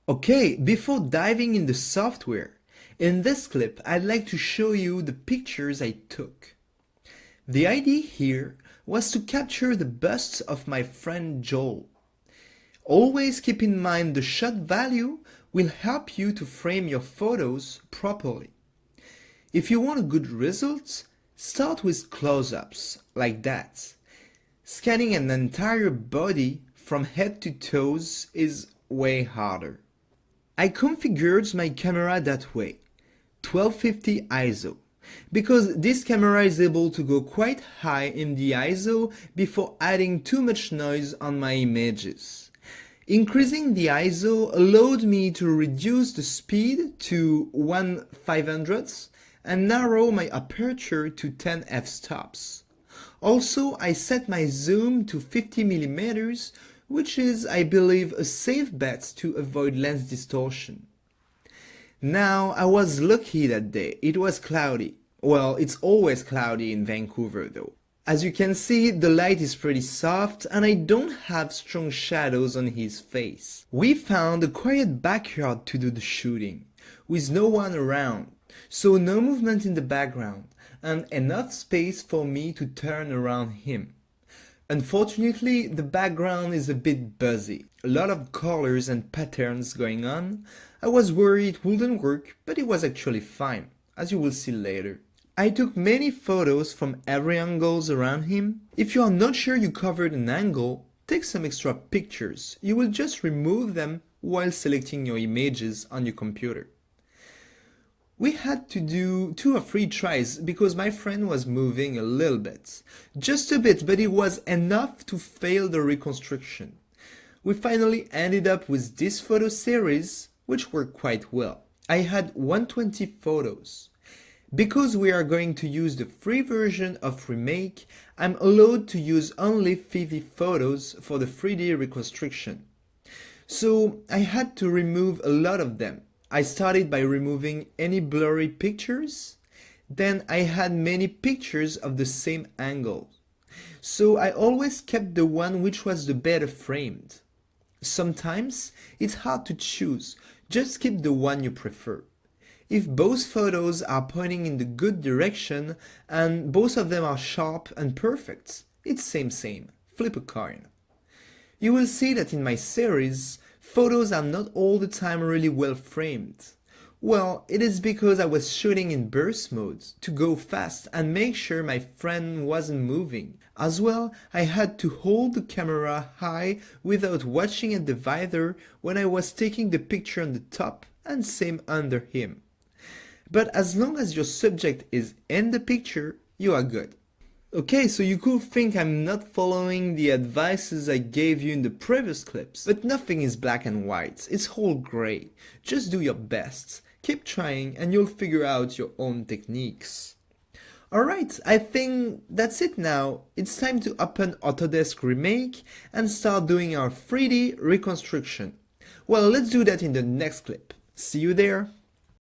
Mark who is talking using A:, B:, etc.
A: Okay, before diving in the software, in this clip I'd like to show you the pictures I took. The idea here was to capture the busts of my friend Joel. Always keep in mind the shot value will help you to frame your photos properly. If you want a good result, start with close-ups, like that. Scanning an entire body from head to toes is way harder. I configured my camera that way, 1250 ISO, because this camera is able to go quite high in the ISO before adding too much noise on my images. Increasing the ISO allowed me to reduce the speed to 1/500 and narrow my aperture to 10 f-stops. Also, I set my zoom to 50mm, which is, I believe, a safe bet to avoid lens distortion. Now, I was lucky that day. It was cloudy. Well, it's always cloudy in Vancouver though. As you can see, the light is pretty soft and I don't have strong shadows on his face. We found a quiet backyard to do the shooting, with no one around, so no movement in the background, and enough space for me to turn around him. Unfortunately, the background is a bit buzzy, a lot of colors and patterns going on. I was worried it wouldn't work, but it was actually fine, as you will see later. I took many photos from every angles around him. If you are not sure you covered an angle, take some extra pictures. You will just remove them while selecting your images on your computer. We had to do 2 or 3 tries because my friend was moving a little bit. Just a bit, but it was enough to fail the reconstruction. We finally ended up with this photo series, which worked quite well. I had 120 photos. Because we are going to use the free version of Remake, I'm allowed to use only 50 photos for the 3D reconstruction. So I had to remove a lot of them. I started by removing any blurry pictures, then I had many pictures of the same angle. So I always kept the one which was the better framed. Sometimes it's hard to choose, just keep the one you prefer. If both photos are pointing in the good direction and both of them are sharp and perfect, it's same, flip a coin. You will see that in my series, photos are not all the time really well framed. Well, it is because I was shooting in burst mode to go fast and make sure my friend wasn't moving. As well, I had to hold the camera high without watching at the visor when I was taking the picture on the top, and same under him. But as long as your subject is in the picture, you are good. Okay, so you could think I'm not following the advices I gave you in the previous clips, but nothing is black and white, it's all gray. Just do your best, keep trying and you'll figure out your own techniques. Alright, I think that's it now. It's time to open Autodesk Remake and start doing our 3D reconstruction. Well, let's do that in the next clip. See you there!